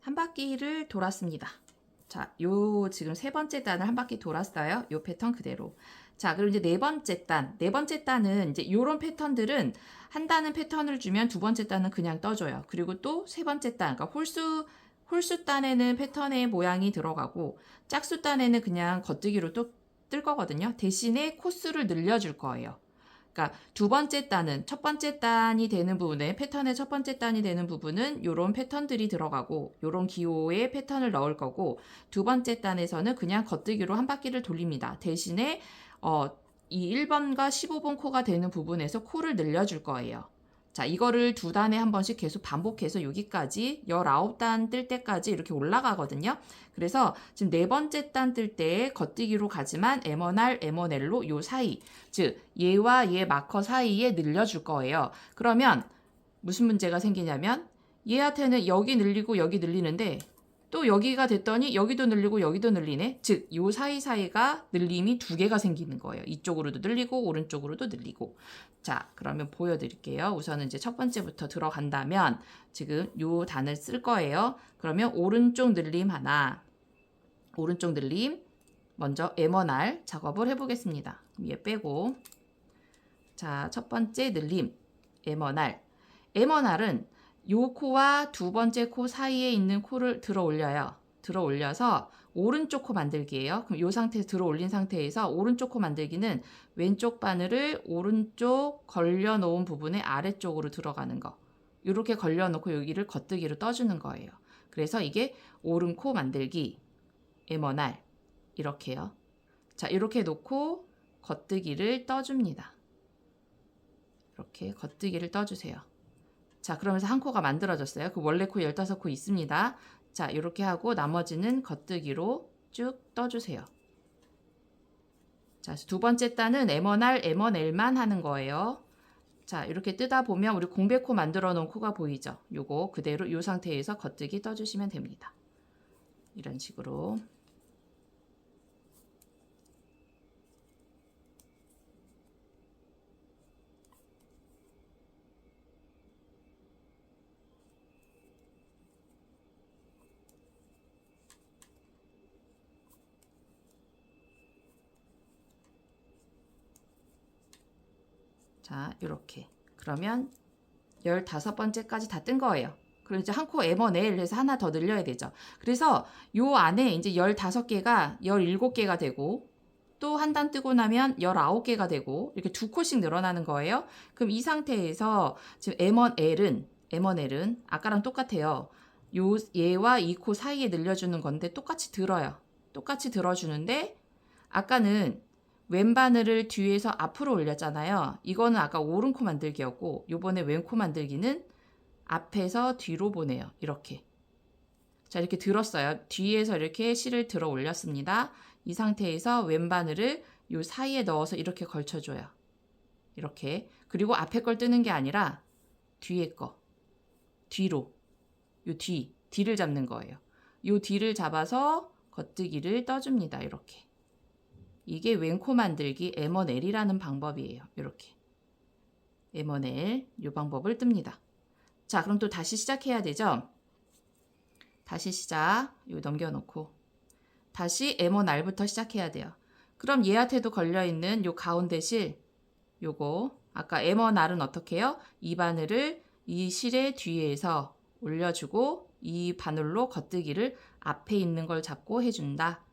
한 바퀴를 돌았습니다. 자, 요 지금 세 번째 단을 한 바퀴 돌았어요. 요 패턴 그대로. 자, 그리고 이제 네 번째 단. 네 번째 단은 이제 요런 패턴들은 한 단은 패턴을 주면 두 번째 단은 그냥 떠줘요. 그리고 또 세 번째 단, 그러니까 홀수 단에는 패턴의 모양이 들어가고 짝수 단에는 그냥 겉뜨기로 또 뜰 거거든요. 대신에 코스를 늘려줄 거예요. 그러니까 두 번째 단은 첫 번째 단이 되는 부분에 패턴의 첫 번째 단이 되는 부분은 이런 패턴들이 들어가고 이런 기호의 패턴을 넣을 거고 두 번째 단에서는 그냥 겉뜨기로 한 바퀴를 돌립니다. 대신에 이 1번과 15번 코가 되는 부분에서 코를 늘려줄 거예요. 자, 이거를 두 단에 한 번씩 계속 반복해서 여기까지 19단 뜰 때까지 이렇게 올라가거든요. 그래서 지금 네 번째 단 뜰 때 겉뜨기로 가지만 M1R, M1L로 요 사이, 즉 얘와 얘 마커 사이에 늘려줄 거예요. 그러면 무슨 문제가 생기냐면 얘한테는 여기 늘리고 여기 늘리는데 또 여기가 됐더니 여기도 늘리고 여기도 늘리네. 즉, 요 사이사이가 늘림이 두 개가 생기는 거예요. 이쪽으로도 늘리고 오른쪽으로도 늘리고. 자, 그러면 보여드릴게요. 우선은 이제 첫 번째부터 들어간다면 지금 요 단을 쓸 거예요. 그러면 오른쪽 늘림 하나, 오른쪽 늘림 먼저 M1R 작업을 해보겠습니다. 얘 빼고 자, 첫 번째 늘림 M1R. M1R은 요 코와 두 번째 코 사이에 있는 코를 들어 올려요. 들어 올려서 오른쪽 코 만들기예요. 그럼 요 상태에서 들어 올린 상태에서 오른쪽 코 만들기는 왼쪽 바늘을 오른쪽 걸려 놓은 부분의 아래쪽으로 들어가는 거. 이렇게 걸려 놓고 여기를 겉뜨기로 떠주는 거예요. 그래서 이게 오른 코 만들기 M1R 이렇게요. 자, 이렇게 놓고 겉뜨기를 떠줍니다. 이렇게 겉뜨기를 떠주세요. 자, 그러면서 한 코가 만들어졌어요. 그 원래 코 15코 있습니다. 자, 이렇게 하고 나머지는 겉뜨기로 쭉 떠주세요. 자, 두 번째 단은 M1R, M1L만 하는 거예요. 자, 이렇게 뜨다 보면 우리 공백코 만들어 놓은 코가 보이죠? 요거 그대로 이 상태에서 겉뜨기 떠주시면 됩니다. 이런 식으로. 자, 이렇게. 그러면 15번째까지 다 뜬 거예요. 그럼 이제 한 코 M1L 해서 하나 더 늘려야 되죠. 그래서 요 안에 이제 15개가 17개가 되고 또 한 단 뜨고 나면 19개가 되고 이렇게 두 코씩 늘어나는 거예요. 그럼 이 상태에서 지금 M1L은 아까랑 똑같아요. 요 얘와 이 코 사이에 늘려주는 건데 똑같이 들어요. 똑같이 들어주는데 아까는 왼바늘을 뒤에서 앞으로 올렸잖아요. 이거는 아까 오른코 만들기였고 요번에 왼코 만들기는 앞에서 뒤로 보내요. 이렇게. 자, 이렇게 들었어요. 뒤에서 이렇게 실을 들어 올렸습니다. 이 상태에서 왼바늘을 요 사이에 넣어서 이렇게 걸쳐줘요. 이렇게. 그리고 앞에 걸 뜨는 게 아니라 뒤에 거. 뒤로. 요 뒤를 잡는 거예요. 요 뒤를 잡아서 겉뜨기를 떠줍니다. 이렇게. 이게 왼코 만들기 M1L이라는 방법이에요. 이렇게. M1L 이 방법을 뜹니다. 자, 그럼 또 다시 시작해야 되죠? 다시 시작. 이거 넘겨놓고 다시 M1R부터 시작해야 돼요. 그럼 얘한테도 걸려있는 요 가운데 실 요거 아까 M1R은 어떻게 해요? 이 바늘을 이 실의 뒤에서 올려주고 이 바늘로 겉뜨기를 앞에 있는 걸 잡고 해준다.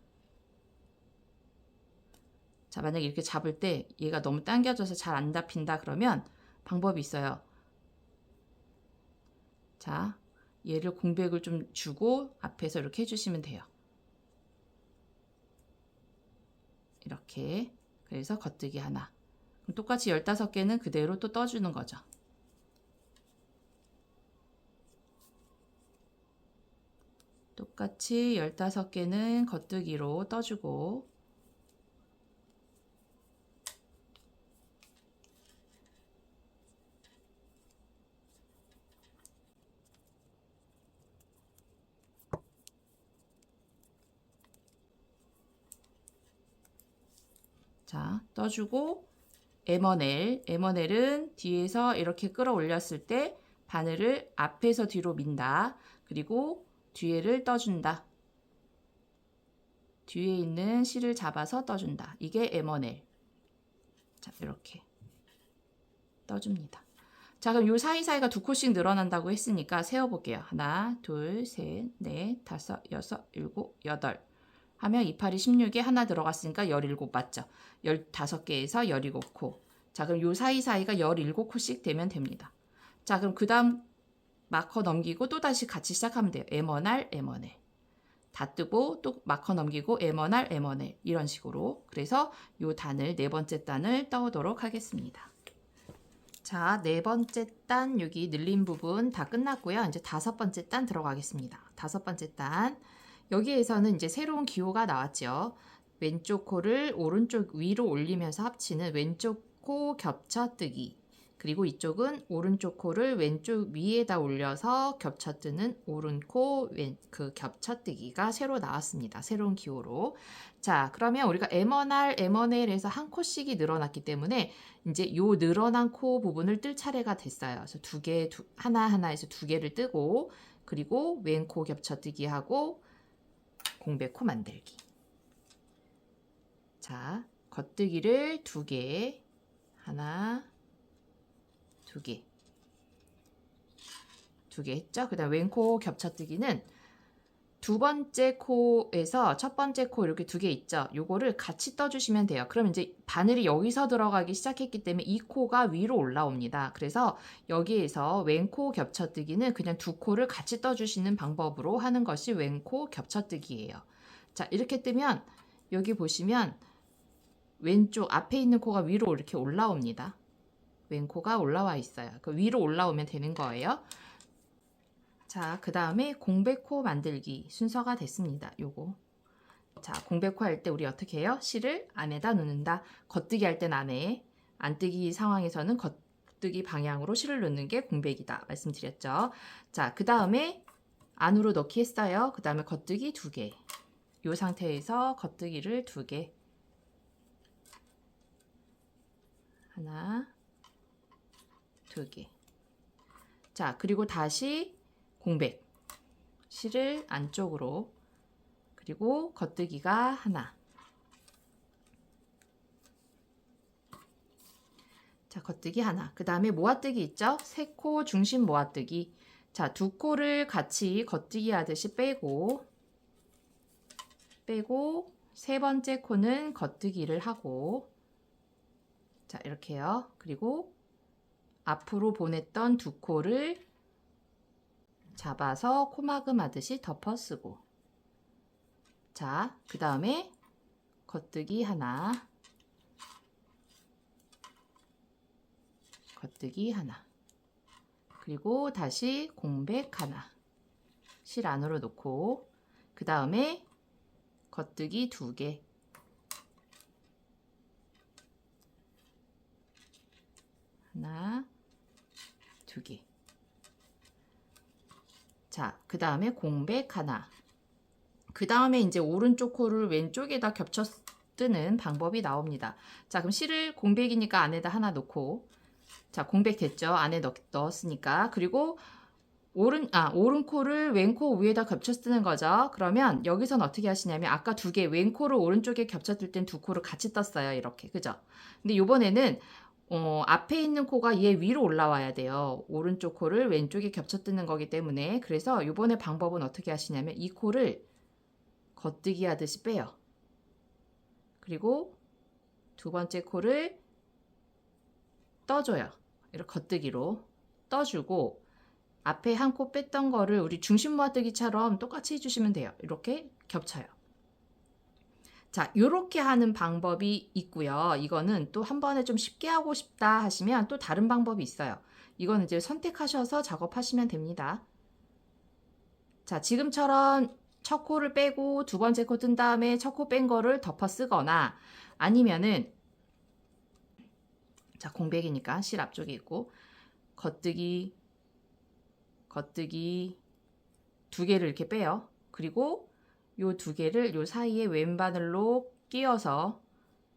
자, 만약에 이렇게 잡을 때 얘가 너무 당겨져서 잘 안 잡힌다 그러면 방법이 있어요. 자, 얘를 공백을 좀 주고 앞에서 이렇게 해주시면 돼요. 이렇게. 그래서 겉뜨기 하나. 그럼 똑같이 15개는 그대로 또 떠주는 거죠. 똑같이 15개는 겉뜨기로 떠주고 자, 떠주고 M1L은 뒤에서 이렇게 끌어올렸을 때 바늘을 앞에서 뒤로 민다. 그리고 뒤에를 떠준다. 뒤에 있는 실을 잡아서 떠준다. 이게 M1L. 자, 이렇게 떠줍니다. 자, 그럼 요 사이사이가 2코씩 늘어난다고 했으니까 세어볼게요. 하나, 둘, 셋, 넷, 다섯, 여섯, 일곱, 여덟. 하면 28이 16에 하나 들어갔으니까 17 맞죠? 15개에서 17코. 자, 그럼 요 사이사이가 17코씩 되면 됩니다. 자, 그럼 그 다음 마커 넘기고 또 다시 같이 시작하면 돼요. M1R, M1L. 다 뜨고 또 마커 넘기고 M1R, M1L. 이런 식으로. 그래서 요 단을, 네 번째 단을 떠오도록 하겠습니다. 자, 네 번째 단 여기 늘린 부분 다 끝났고요. 이제 다섯 번째 단 들어가겠습니다. 다섯 번째 단. 여기에서는 이제 새로운 기호가 나왔죠. 왼쪽 코를 오른쪽 위로 올리면서 합치는 왼쪽 코 겹쳐뜨기. 그리고 이쪽은 오른쪽 코를 왼쪽 위에다 올려서 겹쳐뜨는 오른코 그 겹쳐뜨기가 새로 나왔습니다. 새로운 기호로. 자, 그러면 우리가 M1R, M1L에서 한 코씩이 늘어났기 때문에 이제 요 늘어난 코 부분을 뜰 차례가 됐어요. 그래서 하나하나에서 2개를 뜨고 그리고 왼코 겹쳐뜨기 하고 공백코 만들기. 자, 겉뜨기를 2개, 하나, 2개, 2개 했죠? 그 다음 왼코 겹쳐뜨기는 두 번째 코에서 첫 번째 코 이렇게 2개 있죠? 요거를 같이 떠주시면 돼요. 그럼 이제 바늘이 여기서 들어가기 시작했기 때문에 이 코가 위로 올라옵니다. 그래서 여기에서 왼코 겹쳐뜨기는 그냥 2코를 같이 떠주시는 방법으로 하는 것이 왼코 겹쳐뜨기예요. 자, 이렇게 뜨면 여기 보시면 왼쪽 앞에 있는 코가 위로 이렇게 올라옵니다. 왼코가 올라와 있어요. 그 위로 올라오면 되는 거예요. 자, 그 다음에 공백코 만들기 순서가 됐습니다. 요거. 자, 공백코 할 때 우리 어떻게 해요? 실을 안에다 넣는다. 겉뜨기 할 땐 안에, 안뜨기 상황에서는 겉뜨기 방향으로 실을 넣는 게 공백이다. 말씀드렸죠. 자, 그 다음에 안으로 넣기 했어요. 그 다음에 겉뜨기 2개. 요 상태에서 겉뜨기를 2개. 하나, 2개. 자, 그리고 다시 공백. 실을 안쪽으로. 그리고 겉뜨기가 하나. 자, 겉뜨기 하나. 그 다음에 모아뜨기 있죠? 3코 중심 모아뜨기. 자, 2코를 같이 겉뜨기 하듯이 빼고 세 번째 코는 겉뜨기를 하고 자, 이렇게요. 그리고 앞으로 보냈던 2코를 잡아서 코막음 하듯이 덮어 쓰고 자, 그 다음에 겉뜨기 하나 겉뜨기 하나 그리고 다시 공백 하나 실 안으로 놓고 그 다음에 겉뜨기 2개 하나 2개 자, 그 다음에 공백 하나 그 다음에 이제 오른쪽 코를 왼쪽에다 겹쳐 뜨는 방법이 나옵니다. 자, 그럼 실을 공백이니까 안에다 하나 놓고 자, 공백 됐죠? 안에 넣었으니까. 그리고 오른 코를 왼코 위에다 겹쳐 뜨는 거죠. 그러면 여기서는 어떻게 하시냐면 아까 2개 왼코를 오른쪽에 겹쳐 뜰 땐 2코를 같이 떴어요. 이렇게. 그죠? 근데 이번에는 앞에 있는 코가 얘 위로 올라와야 돼요. 오른쪽 코를 왼쪽에 겹쳐 뜨는 거기 때문에. 그래서 이번에 방법은 어떻게 하시냐면 이 코를 겉뜨기 하듯이 빼요. 그리고 두 번째 코를 떠줘요. 이렇게 겉뜨기로 떠주고 앞에 한 코 뺐던 거를 우리 중심 모아뜨기처럼 똑같이 해주시면 돼요. 이렇게 겹쳐요. 자, 이렇게 하는 방법이 있고요. 이거는 또 한 번에 좀 쉽게 하고 싶다 하시면 또 다른 방법이 있어요. 이거는 이제 선택하셔서 작업하시면 됩니다. 자, 지금처럼 첫 코를 빼고 두 번째 코 뜬 다음에 첫 코 뺀 거를 덮어 쓰거나 아니면은 자, 공백이니까 실 앞쪽에 있고 겉뜨기 2개를 이렇게 빼요. 그리고 요 2개를 요 사이에 왼바늘로 끼워서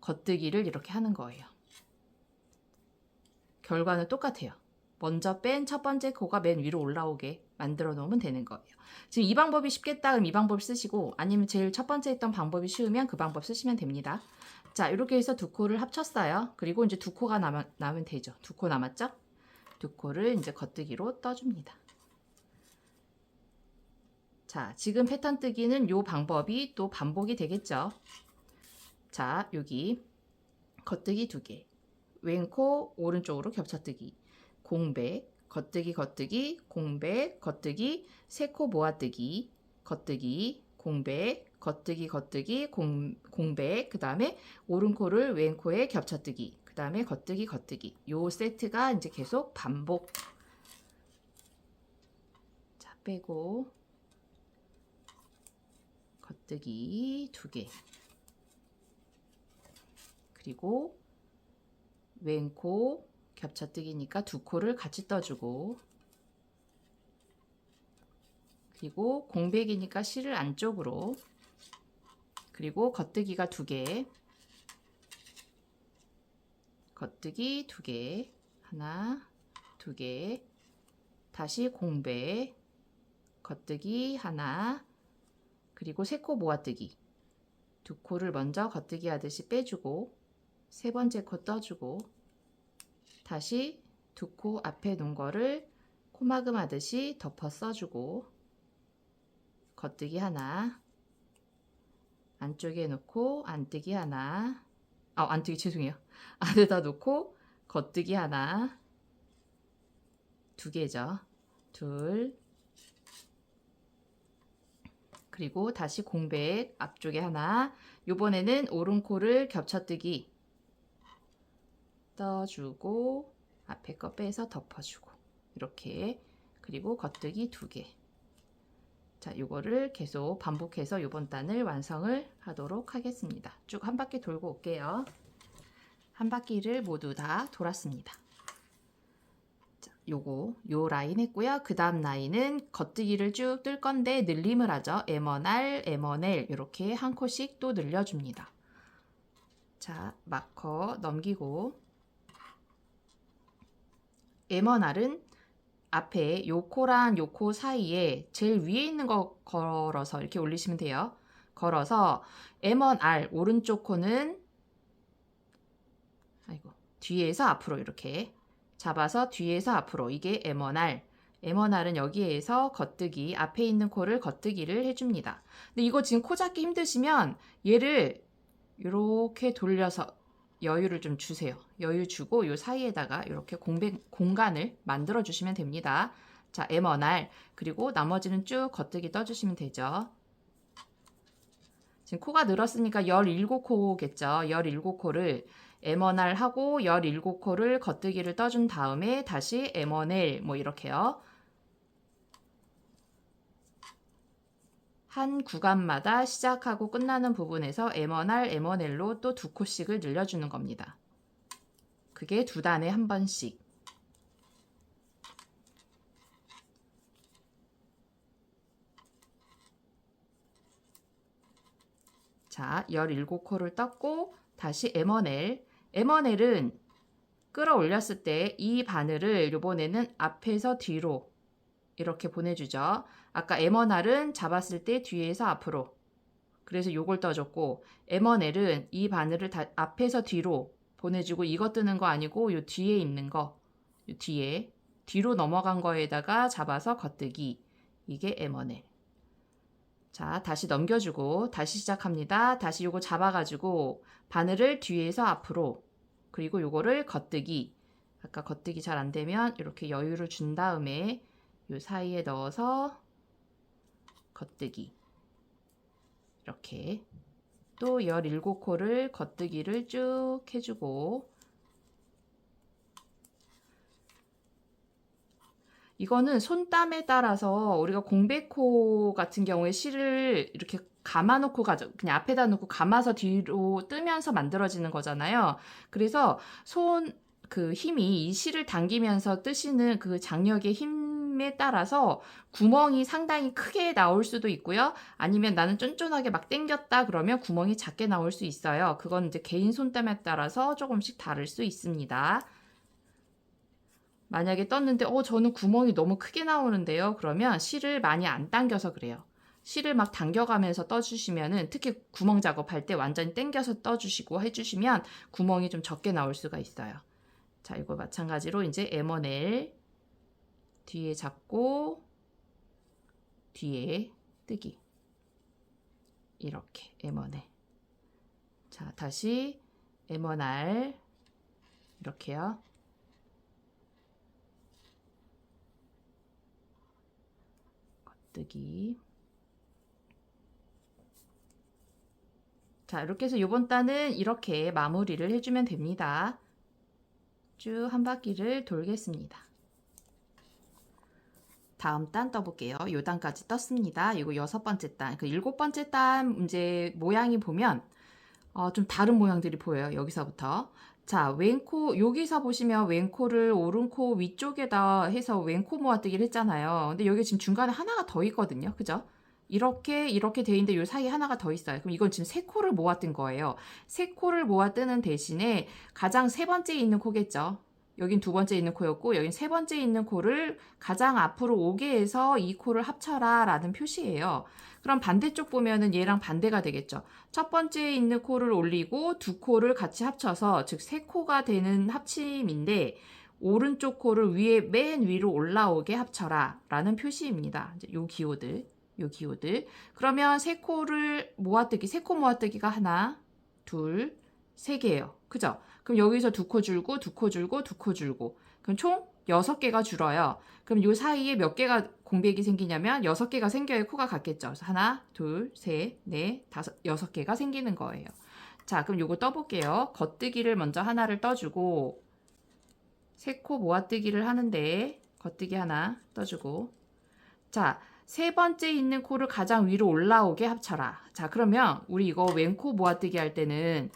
겉뜨기를 이렇게 하는 거예요. 결과는 똑같아요. 먼저 뺀 첫 번째 코가 맨 위로 올라오게 만들어 놓으면 되는 거예요. 지금 이 방법이 쉽겠다 그럼 이 방법 쓰시고, 아니면 제일 첫 번째 했던 방법이 쉬우면 그 방법 쓰시면 됩니다. 자, 이렇게 해서 두 코를 합쳤어요. 그리고 이제 두 코가 남으면 되죠. 두 코 남았죠? 두 코를 이제 겉뜨기로 떠줍니다. 자, 지금 패턴 뜨기는 요 방법이 또 반복이 되겠죠. 자, 여기 겉뜨기 두 개, 왼코 오른쪽으로 겹쳐뜨기, 공백, 겉뜨기 겉뜨기, 공백, 겉뜨기, 세 코 모아뜨기, 겉뜨기, 공백, 겉뜨기 겉뜨기, 공백, 그 다음에 오른코를 왼코에 겹쳐뜨기, 그 다음에 겉뜨기 겉뜨기. 요 세트가 이제 계속 반복. 자, 빼고 겉뜨기 두 개, 그리고 왼코 겹쳐뜨기니까 두 코를 같이 떠주고, 그리고 공백이니까 실을 안쪽으로, 그리고 겉뜨기가 두 개, 겉뜨기 두 개, 하나, 두 개, 다시 공백, 겉뜨기 하나, 그리고 세 코 모아뜨기. 두 코를 먼저 겉뜨기 하듯이 빼주고, 세 번째 코 떠주고, 다시 두 코 앞에 놓은 거를 코막음 하듯이 덮어 써주고, 겉뜨기 하나, 안쪽에 놓고 안뜨기 하나, 안뜨기 죄송해요. 안에다 놓고 겉뜨기 하나, 두 개죠. 둘, 그리고 다시 공백 앞쪽에 하나, 요번에는 오른코를 겹쳐뜨기 떠주고 앞에 거 빼서 덮어주고, 이렇게. 그리고 겉뜨기 두 개. 자, 요거를 계속 반복해서 요번 단을 완성을 하도록 하겠습니다. 쭉 한 바퀴 돌고 올게요. 한 바퀴를 모두 다 돌았습니다. 자, 요 라인 했고요. 그 다음 라인은 겉뜨기를 쭉 뜰 건데 늘림을 하죠. M1R, M1L 이렇게 한 코씩 또 늘려줍니다. 자, 마커 넘기고, M1R은 앞에 요 코랑 요 코 사이에 제일 위에 있는 거 걸어서 이렇게 올리시면 돼요. 걸어서 M1R 오른쪽 코는 뒤에서 앞으로 이렇게 잡아서 뒤에서 앞으로, 이게 M1R. M1R은 여기에서 겉뜨기, 앞에 있는 코를 겉뜨기를 해줍니다. 근데 이거 지금 코 잡기 힘드시면 얘를 이렇게 돌려서 여유를 좀 주세요. 여유 주고 요 사이에다가 이렇게 공간을 만들어 주시면 됩니다. 자, M1R. 그리고 나머지는 쭉 겉뜨기 떠주시면 되죠. 지금 코가 늘었으니까 17코겠죠. 17코를 M1R 하고 17코를 겉뜨기를 떠준 다음에 다시 M1L 뭐 이렇게요. 한 구간마다 시작하고 끝나는 부분에서 M1R, M1L로 또 두 코씩을 늘려주는 겁니다. 그게 두 단에 한 번씩. 자, 17코를 떴고 다시 M1L. M1L은 끌어올렸을 때 이 바늘을 이번에는 앞에서 뒤로 이렇게 보내주죠. 아까 M1R은 잡았을 때 뒤에서 앞으로, 그래서 요걸 떠줬고, M1L은 이 바늘을 앞에서 뒤로 보내주고, 이거 뜨는 거 아니고 요 뒤에 있는 거, 요 뒤로 넘어간 거에다가 잡아서 겉뜨기. 이게 M1L. 자, 다시 넘겨주고 다시 시작합니다. 다시 요거 잡아가지고 바늘을 뒤에서 앞으로, 그리고 요거를 겉뜨기. 아까 겉뜨기 잘 안되면 이렇게 여유를 준 다음에 요 사이에 넣어서 겉뜨기. 이렇게 또 17코를 겉뜨기를 쭉 해주고, 이거는 손땀에 따라서 우리가 공백코 같은 경우에 실을 이렇게 감아놓고 그냥 앞에다 놓고 감아서 뒤로 뜨면서 만들어지는 거잖아요. 그래서 그 힘이 이 실을 당기면서 뜨시는 그 장력의 힘에 따라서 구멍이 상당히 크게 나올 수도 있고요. 아니면 나는 쫀쫀하게 막 당겼다 그러면 구멍이 작게 나올 수 있어요. 그건 이제 개인 손땀에 따라서 조금씩 다를 수 있습니다. 만약에 떴는데 저는 구멍이 너무 크게 나오는데요. 그러면 실을 많이 안 당겨서 그래요. 실을 막 당겨가면서 떠주시면은, 특히 구멍 작업할 때 완전히 당겨서 떠주시고 해주시면 구멍이 좀 적게 나올 수가 있어요. 자, 이거 마찬가지로 이제 M1L 뒤에 잡고 뒤에 뜨기, 이렇게 M1L. 자, 다시 M1R 이렇게요. 뜨기. 자, 이렇게 해서 이번 단은 이렇게 마무리를 해주면 됩니다. 쭉 한 바퀴를 돌겠습니다. 다음 단 떠볼게요. 요 단까지 떴습니다. 이거 6번째 단. 그 7번째 단 이제 모양이 보면 좀 다른 모양들이 보여요. 여기서부터. 자, 왼코, 여기서 보시면 왼코를 오른코 위쪽에다 해서 왼코 모아뜨기를 했잖아요. 근데 여기 지금 중간에 하나가 더 있거든요. 그죠? 이렇게 돼 있는데 요 사이에 하나가 더 있어요. 그럼 이건 지금 세 코를 모아뜬 거예요. 세 코를 모아뜨는 대신에 가장 세 번째 있는 코겠죠. 여긴 두 번째 있는 코였고 여긴 세 번째 있는 코를 가장 앞으로 오게 해서 이 코를 합쳐라 라는 표시예요. 그럼 반대쪽 보면은 얘랑 반대가 되겠죠. 첫 번째 있는 코를 올리고 두 코를 같이 합쳐서, 즉 세 코가 되는 합침인데 오른쪽 코를 맨 위로 올라오게 합쳐라 라는 표시입니다. 이제 요 기호들. 그러면 세 코를 모아뜨기, 세 코 모아뜨기가 하나, 둘, 세 개예요. 그죠? 그럼 여기서 두 코 줄고, 두 코 줄고, 두 코 줄고. 그럼 총 6개가 줄어요. 그럼 요 사이에 몇 개가 공백이 생기냐면 6개가 생겨야 코가 같겠죠. 그래서 하나, 둘, 셋, 넷, 다섯, 6개가 생기는 거예요. 자, 그럼 요거 떠볼게요. 겉뜨기를 먼저 하나를 떠주고, 세 코 모아뜨기를 하는데 겉뜨기 하나 떠주고, 자, 세 번째 있는 코를 가장 위로 올라오게 합쳐라. 자, 그러면 우리 이거 왼코 모아뜨기 할 때는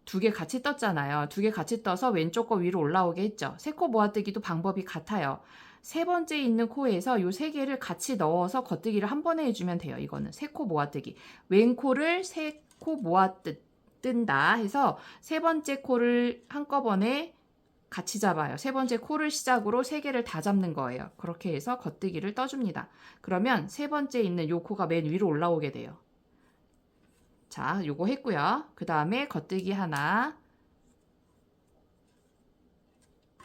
두 개 같이 떴잖아요. 두 개 같이 떠서 왼쪽 거 위로 올라오게 했죠. 세 코 모아뜨기도 방법이 같아요. 세 번째 있는 코에서 요 세 개를 같이 넣어서 겉뜨기를 한 번에 해주면 돼요. 이거는 세 코 모아뜨기. 왼코를 세 코 모아뜬다 해서 세 번째 코를 한꺼번에 같이 잡아요. 세 번째 코를 시작으로 세 개를 다 잡는 거예요. 그렇게 해서 겉뜨기를 떠줍니다. 그러면 세 번째 있는 요 코가 맨 위로 올라오게 돼요. 자, 요거 했고요. 그 다음에 겉뜨기 하나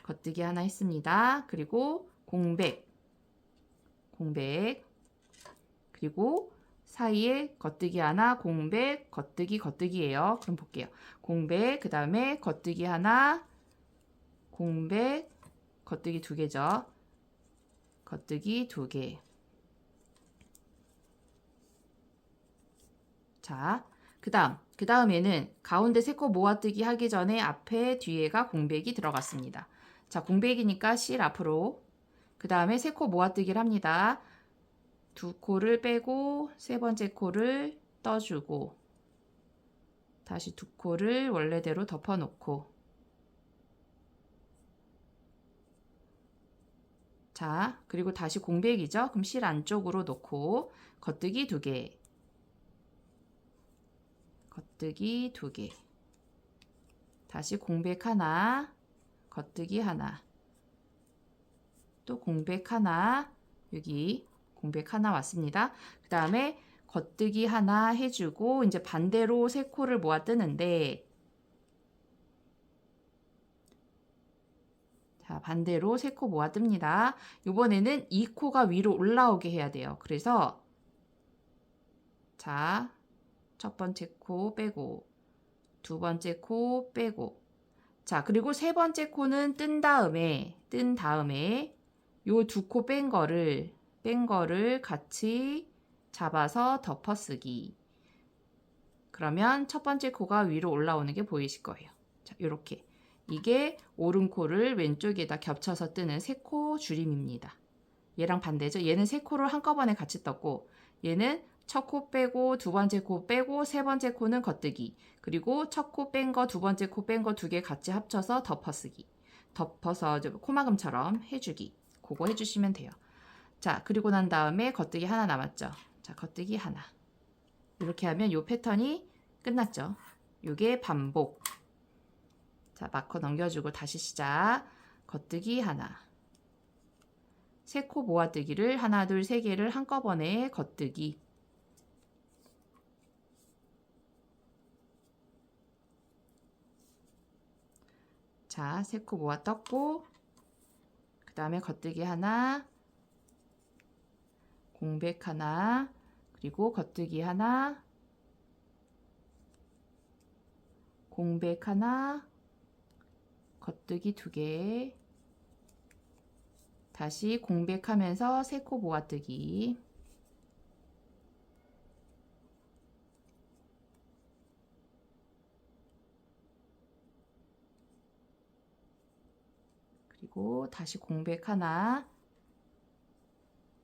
했습니다. 그리고 공백, 그리고 사이에 겉뜨기 하나, 공백, 겉뜨기예요. 그럼 볼게요. 공백, 그 다음에 겉뜨기 하나, 공백, 겉뜨기 2개죠. 겉뜨기 2개. 자, 그 다음에는 가운데 세 코 모아뜨기 하기 전에 앞에 뒤에가 공백이 들어갔습니다. 자, 공백이니까 실 앞으로. 그 다음에 세 코 모아뜨기를 합니다. 두 코를 빼고 세 번째 코를 떠주고 다시 두 코를 원래대로 덮어놓고, 자, 그리고 다시 공백이죠. 그럼 실 안쪽으로 놓고 겉뜨기 2개, 겉뜨기 2개, 다시 공백 하나, 겉뜨기 하나, 또 공백 하나, 여기 공백 하나 왔습니다. 그 다음에 겉뜨기 하나 해주고 이제 반대로 세 코를 모아 뜨는데, 자, 반대로 세 코 모아 뜹니다. 이번에는 이 코가 위로 올라오게 해야 돼요. 그래서 자, 첫 번째 코 빼고 두 번째 코 빼고, 자, 그리고 세 번째 코는 뜬 다음에 요 두 코 뺀 거를 같이 잡아서 덮어쓰기. 그러면 첫 번째 코가 위로 올라오는 게 보이실 거예요. 자, 요렇게. 이게 오른코를 왼쪽에다 겹쳐서 뜨는 세 코 줄임입니다. 얘랑 반대죠. 얘는 세 코를 한꺼번에 같이 떴고, 얘는 첫 코 빼고 두 번째 코 빼고 세 번째 코는 겉뜨기, 그리고 첫 코 뺀 거 두 번째 코 뺀 거 2개 같이 합쳐서 덮어쓰기, 덮어서 코막음처럼 해주기. 그거 해주시면 돼요. 자, 그리고 난 다음에 겉뜨기 하나 남았죠. 자, 겉뜨기 하나. 이렇게 하면 요 패턴이 끝났죠. 요게 반복. 자, 마커 넘겨주고 다시 시작. 겉뜨기 하나. 세 코 모아뜨기를 하나, 둘, 세 개를 한꺼번에 겉뜨기. 자, 세 코 모아 떴고, 그 다음에 겉뜨기 하나, 공백 하나, 그리고 겉뜨기 하나, 공백 하나, 겉뜨기 두 개, 다시 공백하면서 세 코 모아뜨기. 그리고 다시 공백 하나,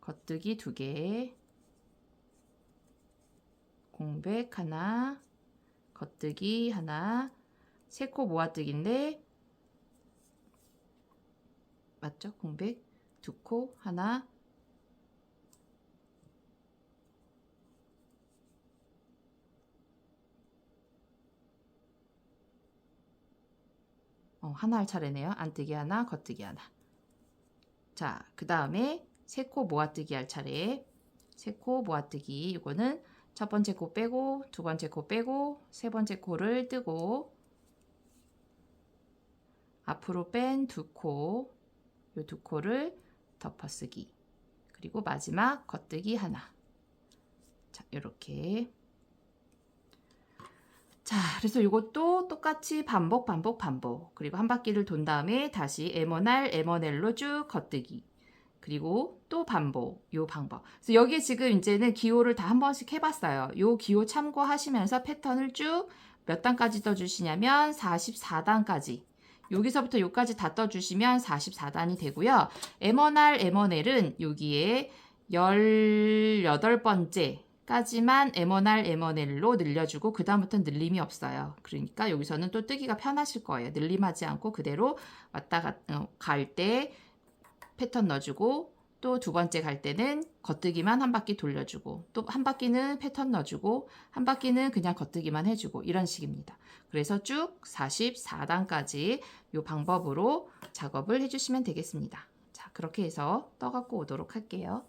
겉뜨기 두 개, 공백 하나, 겉뜨기 하나, 세 코 모아뜨기인데 맞죠? 공백 두 코 하나, 하나 할 차례네요. 안뜨기 하나, 겉뜨기 하나. 자, 그 다음에 세 코 모아뜨기 할 차례. 세 코 모아뜨기. 이거는 첫 번째 코 빼고, 두 번째 코 빼고, 세 번째 코를 뜨고, 앞으로 뺀 두 코, 요 두 코를 덮어쓰기. 그리고 마지막 겉뜨기 하나. 자, 이렇게. 자, 그래서 이것도 똑같이 반복. 그리고 한 바퀴를 돈 다음에 다시 M1R, M1L로 쭉 겉뜨기. 그리고 또 반복, 요 방법. 그래서 여기에 지금 이제는 기호를 다 한 번씩 해봤어요. 요 기호 참고하시면서 패턴을 쭉 몇 단까지 떠주시냐면 44단까지. 여기서부터 여기까지 다 떠주시면 44단이 되고요. M1R, M1L은 여기에 18번째 까지만 M1R, M1L로 늘려주고 그 다음부터는 늘림이 없어요. 그러니까 여기서는 또 뜨기가 편하실 거예요. 늘림하지 않고 그대로 왔다 갈 때 패턴 넣어주고 또 두 번째 갈 때는 겉뜨기만 한 바퀴 돌려주고 또 한 바퀴는 패턴 넣어주고 한 바퀴는 그냥 겉뜨기만 해주고 이런 식입니다. 그래서 쭉 44단까지 이 방법으로 작업을 해주시면 되겠습니다. 자, 그렇게 해서 떠갖고 오도록 할게요.